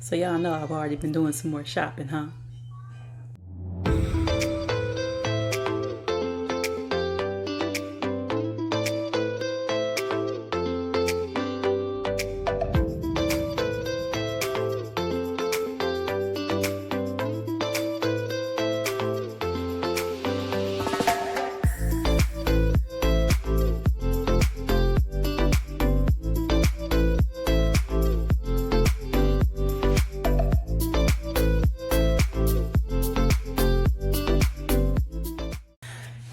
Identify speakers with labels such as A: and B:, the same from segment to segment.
A: So y'all know I've already been doing some more shopping, huh?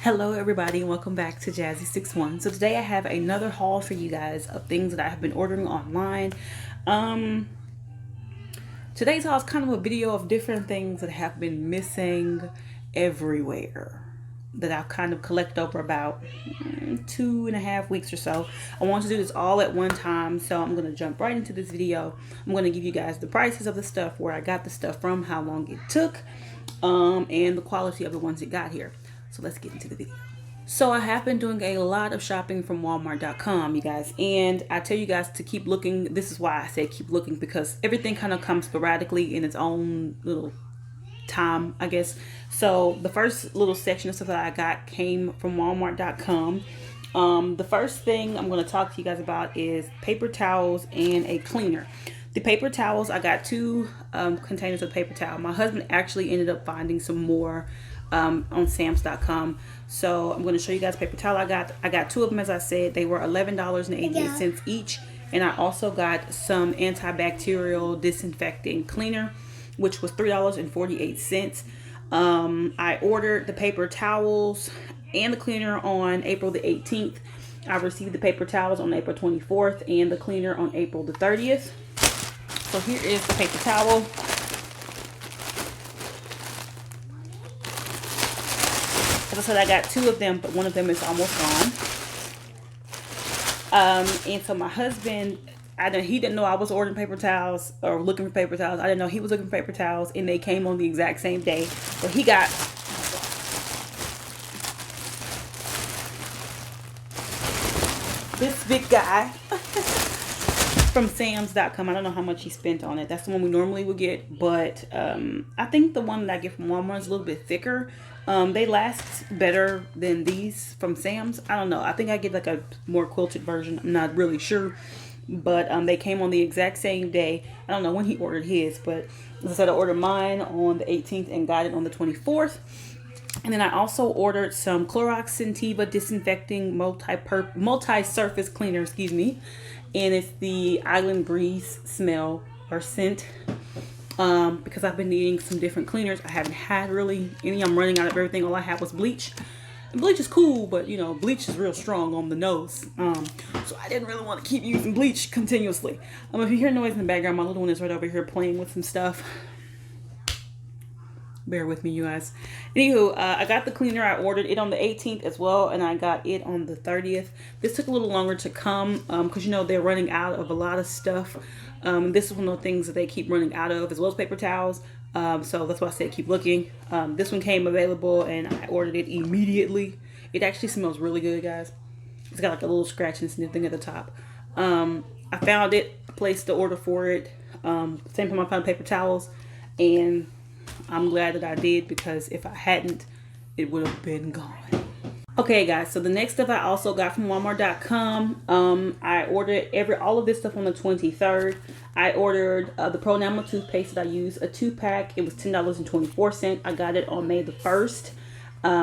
A: Hello everybody and welcome back to Jazzy61. So today I have another haul for you guys of things that I have been ordering online. Today's haul is kind of a video of different things that have been missing everywhere that I've kind of collected over about 2.5 weeks or so. I want to do this all at one time, so I'm going to jump right into this video. I'm going to give you guys the prices of the stuff, where I got the stuff from, how long it took, and the quality of the ones that got here. So let's get into the video. So I have been doing a lot of shopping from Walmart.com, you guys, and I tell you guys to keep looking. This is why I say keep looking, because everything kind of comes sporadically in its own little time, I guess. So the first little section of stuff that I got came from Walmart.com. The first thing I'm going to talk to you guys about is paper towels and a cleaner. The paper towels, I got 2 containers of paper towel. My husband actually ended up finding some more on Sam's.com. So I'm going to show you guys paper towel I got 2 of them, as I said. They were $11.88 each. And I also got some antibacterial disinfecting cleaner, which was $3.48. I ordered the paper towels and the cleaner on April the 18th. I received the paper towels on April 24th and the cleaner on April the 30th. So here is the paper towel. As I said, I got 2 of them, but one of them is almost gone. And so my husband, he didn't know I was ordering paper towels or looking for paper towels. I didn't know he was looking for paper towels, and they came on the exact same day. So he got this big guy from Sam's.com. I don't know how much he spent on it. That's the one we normally would get, but I think the one that I get from Walmart is a little bit thicker. They last better than these from Sam's. I don't know. I think I get like a more quilted version. I'm not really sure, but they came on the exact same day. I don't know when he ordered his, but as I said, I ordered mine on the 18th and got it on the 24th. And then I also ordered some Clorox Scentiva disinfecting multi-surface cleaner, excuse me. And it's the Island Breeze smell or scent. Because I've been needing some different cleaners. I haven't had really any. I'm running out of everything. All I had was bleach. And bleach is cool, but you know, bleach is real strong on the nose. So I didn't really want to keep using bleach continuously. If you hear noise in the background, my little one is right over here playing with some stuff. Bear with me, you guys. Anywho, I got the cleaner. I ordered it on the 18th as well, and I got it on the 30th. This took a little longer to come because, you know, they're running out of a lot of stuff. This is one of the things that they keep running out of, as well as paper towels. So that's why I said keep looking. This one came available, and I ordered it immediately. It actually smells really good, guys. It's got like a little scratch and sniff thing at the top. I found it, placed the order for it. Same time I found paper towels, and I'm glad that I did, because if I hadn't, it would have been gone. Okay, guys, so the next stuff I also got from Walmart.com. I ordered all of this stuff on the 23rd. I ordered the Pro Enamel toothpaste that I use, a 2-pack. It was $10.24. I got it on May the 1st.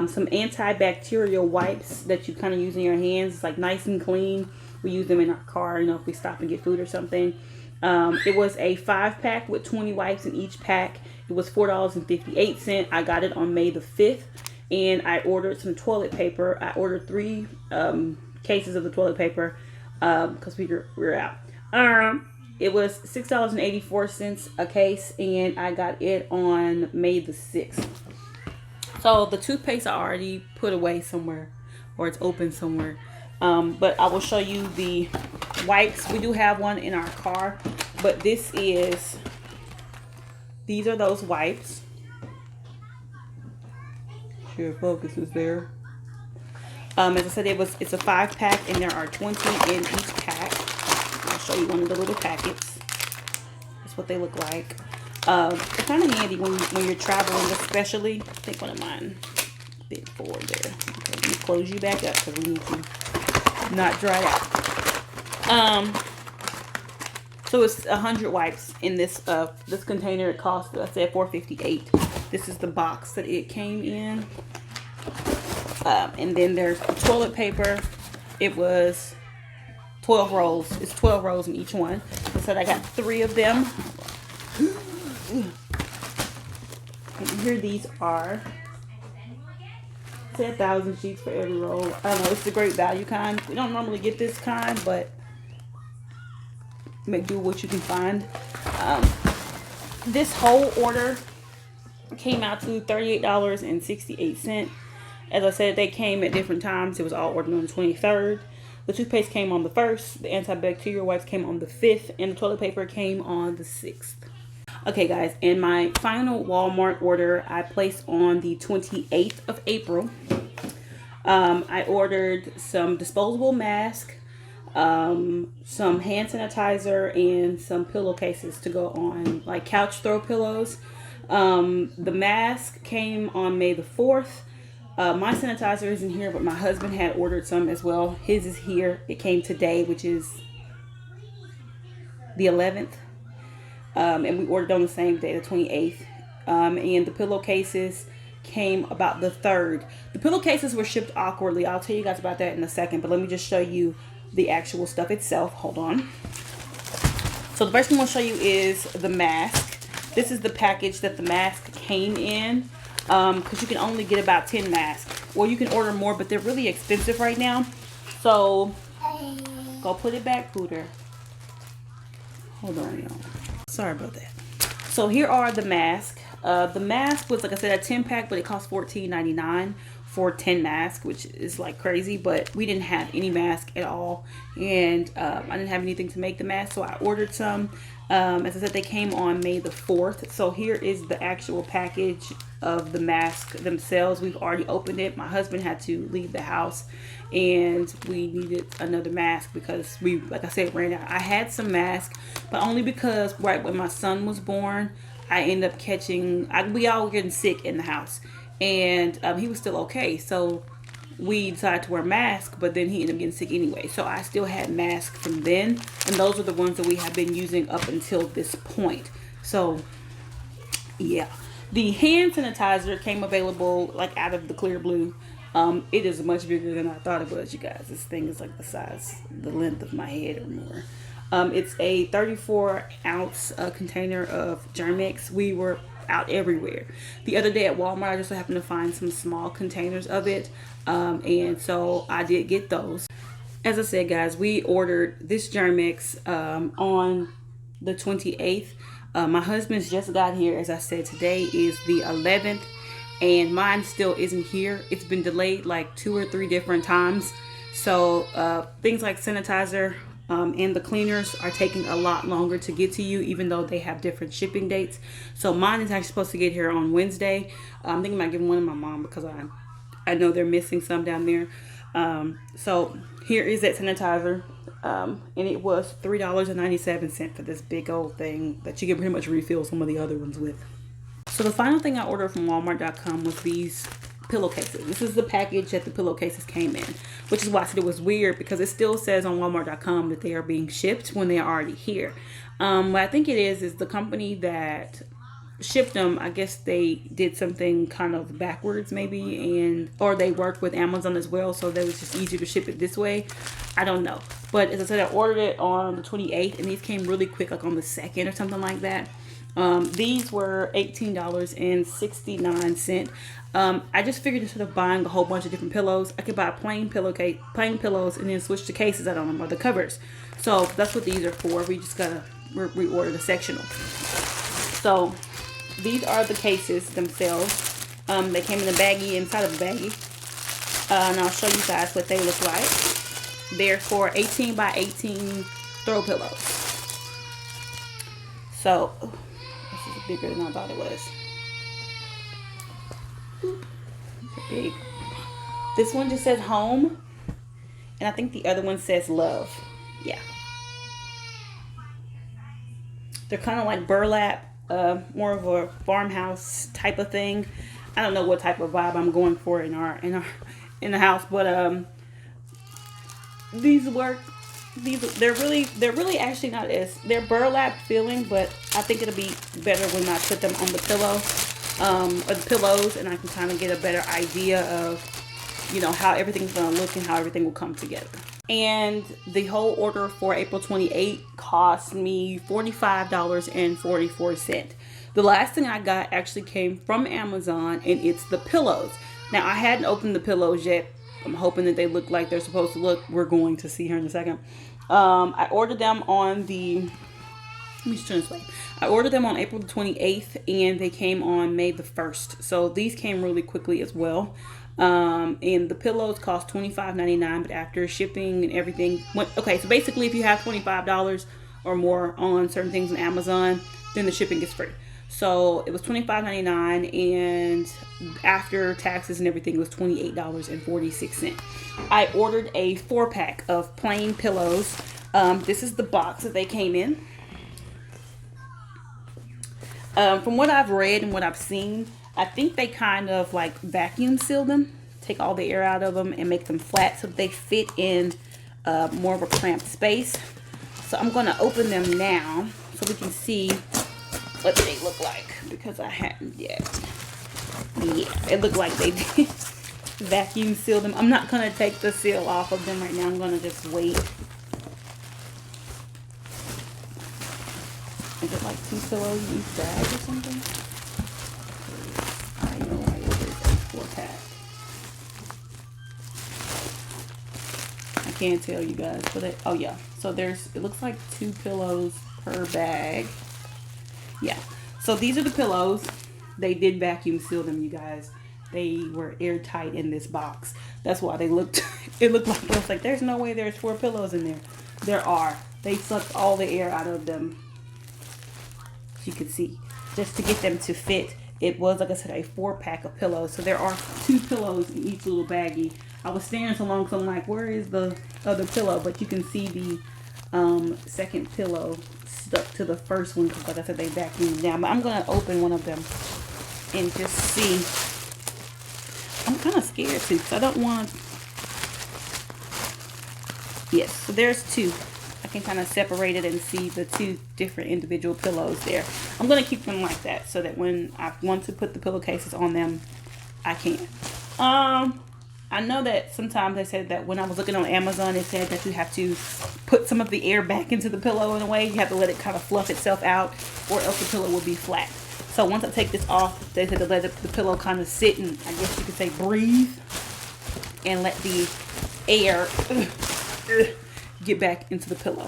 A: Some antibacterial wipes that you kind of use in your hands. It's like nice and clean. We use them in our car, you know, if we stop and get food or something. It was a 5-pack with 20 wipes in each pack. It was $4.58. I got it on May the 5th. And I ordered some toilet paper. I ordered 3 cases of the toilet paper because we were out. It was $6.84 a case, and I got it on May the 6th. So the toothpaste I already put away somewhere, or it's open somewhere. But I will show you the wipes. We do have one in our car, but these are those wipes. Sure, focus is there. As I said, it's a 5-pack, and there are 20 in each pack. I'll show you one of the little packets. That's what they look like. They're kind of handy when you're traveling, especially. I think one of mine bit forward there. Okay, let me close you back up because we need to not dry out. So it's 100 wipes in this this container. It cost, I said, $4.58. This is the box that it came in. And then there's the toilet paper. It was 12 rolls. It's 12 rolls in each one. So I got 3 of them. And here these are. It said 1,000 sheets for every roll. I don't know. It's the great value kind. We don't normally get this kind, but make do what you can find. This whole order came out to $38.68. As I said, they came at different times. It was all ordered on the 23rd. The toothpaste came on the 1st. The antibacterial wipes came on the 5th. And the toilet paper came on the 6th. Okay, guys. And my final Walmart order I placed on the 28th of April. I ordered some disposable masks, some hand sanitizer, and some pillowcases to go on, like couch throw pillows. The mask came on May the 4th. My sanitizer isn't here, but my husband had ordered some as well. His is here. It came today, which is the 11th. And we ordered on the same day, the 28th. And the pillowcases came about the 3rd. The pillowcases were shipped awkwardly. I'll tell you guys about that in a second, but let me just show you the actual stuff itself. Hold on. So the first thing I'm going to show you is the mask. This is the package that the mask came in. Because you can only get about 10 masks. Or you can order more, but they're really expensive right now. So, go put it back, Pooter. Hold on, y'all. Sorry about that. So, here are the masks. The mask was, like I said, a 10-pack, but it cost $14.99 for 10 masks, which is like crazy. But we didn't have any mask at all. And I didn't have anything to make the mask, so I ordered some. As I said, they came on May the 4th. So, here is the actual package of the mask themselves. We've already opened it. My husband had to leave the house and we needed another mask because we, like I said, ran out. I had some masks, but only because right when my son was born, I ended up catching, we all were getting sick in the house, and he was still okay. So we decided to wear masks, but then he ended up getting sick anyway. So I still had masks from then, and those are the ones that we have been using up until this point. So yeah. The hand sanitizer came available like out of the clear blue. It is much bigger than I thought it was, you guys. This thing is like the length of my head or more. It's a 34-ounce container of Germ-X. We were out everywhere. The other day at Walmart, I just so happened to find some small containers of it. And so I did get those. As I said, guys, we ordered this Germ-X on the 28th. My husband's just got here. As I said, today is the 11th, and mine still isn't here. It's been delayed like 2 or 3 different times. So things like sanitizer and the cleaners are taking a lot longer to get to you, even though they have different shipping dates. So mine is actually supposed to get here on Wednesday. I'm thinking about giving one to my mom because I know they're missing some down there. So here is that sanitizer. And it was $3.97 for this big old thing that you can pretty much refill some of the other ones with. So the final thing I ordered from Walmart.com was these pillowcases. This is the package that the pillowcases came in, which is why I said it was weird, because it still says on Walmart.com that they are being shipped when they are already here. What I think it is the company that shipped them, I guess they did something kind of backwards maybe, or they work with Amazon as well, so that was just easier to ship it this way. I don't know. But as I said, I ordered it on the 28th, and these came really quick, like on the 2nd or something like that. These were $18.69. I just figured instead of buying a whole bunch of different pillows, I could buy plain pillows and then switch the cases out on them, or the covers. So that's what these are for. We just gotta reorder the sectional. So these are the cases themselves. They came in a baggie inside of a baggie. And I'll show you guys what they look like. They're for 18 by 18 throw pillows. So this is bigger than I thought it was. Big. This one just says home, and I think the other one says love. Yeah. They're kind of like burlap, more of a farmhouse type of thing. I don't know what type of vibe I'm going for in the house, but these work. They're really actually not as, they're burlap feeling, but I think it'll be better when I put them on the pillow, or the pillows, and I can kind of get a better idea of, you know, how everything's gonna look and how everything will come together. And the whole order for April 28th cost me $45.44. The last thing I got actually came from Amazon, and it's the pillows. Now, I hadn't opened the pillows yet. I'm hoping that they look like they're supposed to look. We're going to see here in a second. I ordered them on the, let me just turn this way. I ordered them on April the 28th, and they came on May the 1st. So these came really quickly as well. And the pillows cost $25.99, but after shipping and everything, okay, so basically if you have $25 or more on certain things on Amazon, then the shipping is free. So it was $25.99, and after taxes and everything, it was $28.46. I ordered a 4-pack of plain pillows. This is the box that they came in. From what I've read and what I've seen, I think they kind of like vacuum seal them, take all the air out of them, and make them flat so they fit in more of a cramped space. So I'm going to open them now so we can see what they look like, because I hadn't yet. Yeah, it looked like they did vacuum seal them. I'm not going to take the seal off of them right now. I'm going to just wait. Is it like 2 pillows in each bag or something? I know I ordered a 4-pack. I can't tell you guys, but oh yeah. So it looks like 2 pillows per bag. Yeah, so these are the pillows. They did vacuum seal them, you guys. They were airtight in this box. That's why they looked, it looked like, I was like, there's no way there's 4 pillows in there. There are. They sucked all the air out of them. As you can see, just to get them to fit. It was, like I said, a 4-pack of pillows. So there are 2 pillows in each little baggie. I was staring so long, so I'm like, where is the other pillow? But you can see the second pillow stuck to the first one, because like I said, they vacuumed down. But I'm going to open one of them and just see. I'm kind of scared too, because I don't want. Yes, so there's 2. I can kind of separate it and see the 2 different individual pillows there. I'm going to keep them like that so that when I want to put the pillowcases on them, I can. I know that sometimes they said that when I was looking on Amazon, it said that you have to put some of the air back into the pillow in a way. You have to let it kind of fluff itself out, or else the pillow will be flat. So once I take this off, they said to let the pillow kind of sit and, I guess you could say, breathe, and let the air get back into the pillow.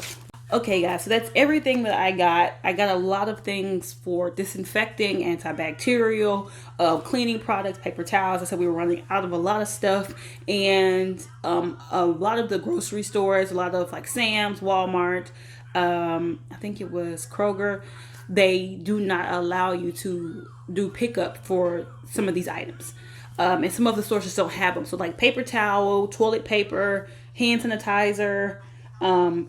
A: Okay guys, so that's everything that I got. I got a lot of things for disinfecting, antibacterial, cleaning products, paper towels. I said we were running out of a lot of stuff, and a lot of the grocery stores, a lot of like Sam's, Walmart, I think it was Kroger, they do not allow you to do pickup for some of these items. And some of the stores just don't have them. So like paper towel, toilet paper, hand sanitizer,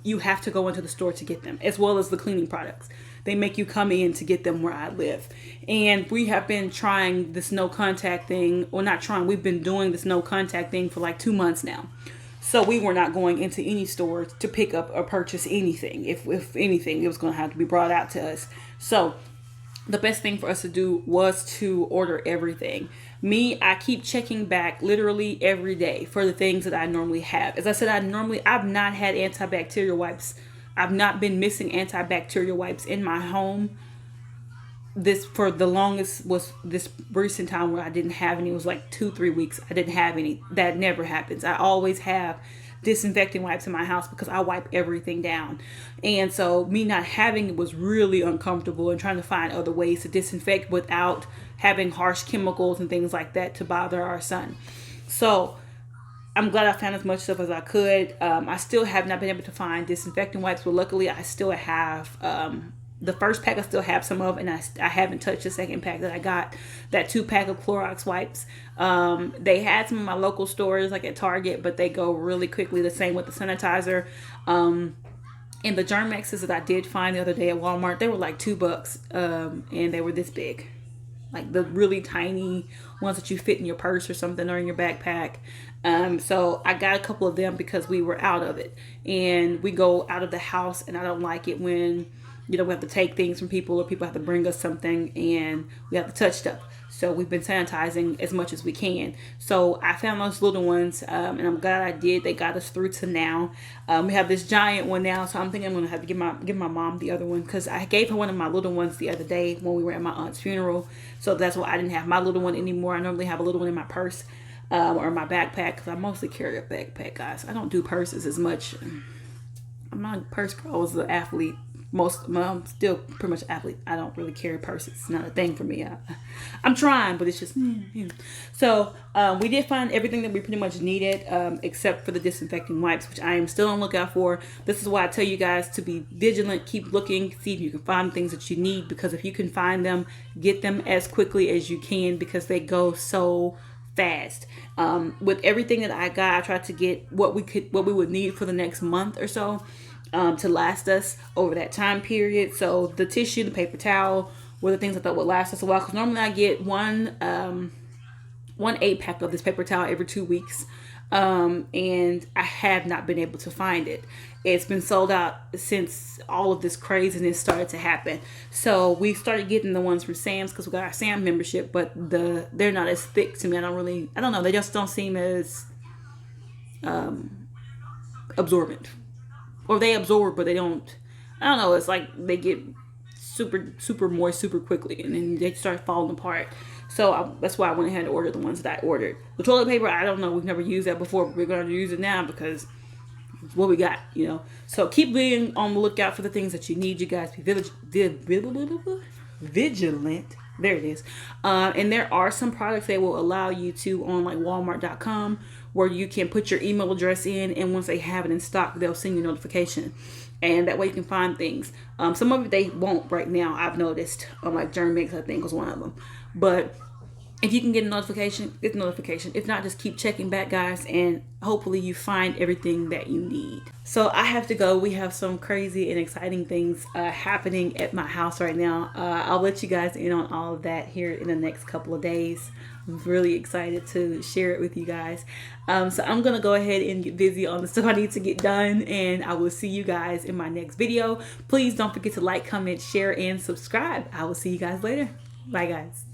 A: you have to go into the store to get them, as well as the cleaning products. They make you come in to get them where I live. And we have been trying this no contact thing, or not trying, we've been doing this no contact thing for like 2 months now. So we were not going into any store to pick up or purchase anything. If anything, it was going to have to be brought out to us. So the best thing for us to do was to order everything. I keep checking back literally every day for the things that I normally have. As I said, I've not had antibacterial wipes. I've not been missing antibacterial wipes in my home. This for the longest was this recent time where I didn't have any. It was like 2-3 weeks. I didn't have any. That never happens. I always have disinfecting wipes in my house because I wipe everything down. And so me not having it was really uncomfortable, and trying to find other ways to disinfect without having harsh chemicals and things like that to bother our son. So I'm glad I found as much stuff as I could. I still have not been able to find disinfecting wipes, but luckily I still have the first pack. I still have some of, and I haven't touched the second pack that I got, that 2-pack of Clorox wipes. They had some of my local stores like at Target, but they go really quickly. The same with the sanitizer. And the Germ-X's that I did find the other day at Walmart, they were like $2, and they were this big. Like the really tiny ones that you fit in your purse or something, or in your backpack. So I got a couple of them because we were out of it. And we go out of the house, and I don't like it when, we have to take things from people, or people have to bring us something and we have to touch stuff. So we've been sanitizing as much as we can. So I found those little ones, and I'm glad I did. They got us through to now. We have this giant one now, so I'm thinking I'm gonna have to give my mom the other one, because I gave her one of my little ones the other day when we were at my aunt's funeral. So that's why I didn't have my little one anymore. I normally have a little one in my purse, or my backpack, because I mostly carry a backpack, guys. I don't do purses as much. I'm not a purse girl. I was an athlete. I'm still pretty much an athlete. I don't really carry purses. It's not a thing for me. I'm trying, but it's just, So we did find everything that we pretty much needed, except for the disinfecting wipes, which I am still on the lookout for. This is why I tell you guys to be vigilant, keep looking, see if you can find things that you need, because if you can find them, get them as quickly as you can, because they go so fast. With everything that I got, I tried to get what we would need for the next month or so, to last us over that time period. So the tissue, the paper towel were the things I thought would last us a while, because normally I get one 8-pack of this paper towel every 2 weeks, and I have not been able to find it. It's been sold out since all of this craziness started to happen. So we started getting the ones from Sam's, because we got our Sam membership, but they're not as thick to me. I don't know, they just don't seem as absorbent. Or they absorb, but they don't. I don't know. It's like they get super moist super quickly, and then they start falling apart. So that's why I went ahead and ordered the ones that I ordered. The toilet paper, I don't know. We've never used that before, but we're going to use it now because it's what we got, So keep being on the lookout for the things that you need. You guys be vigilant. There it is. And there are some products that will allow you to, on like Walmart.com, where you can put your email address in, and once they have it in stock, they'll send you a notification, and that way you can find things. Some of it they won't right now, I've noticed. Like Germ-X, I think, was one of them. But if you can get a notification, get the notification. If not, just keep checking back, guys, and hopefully you find everything that you need. So I have to go. We have some crazy and exciting things happening at my house right now. I'll let you guys in on all of that here in the next couple of days. I'm really excited to share it with you guys. So I'm going to go ahead and get busy on the stuff I need to get done, and I will see you guys in my next video. Please don't forget to like, comment, share, and subscribe. I will see you guys later. Bye, guys.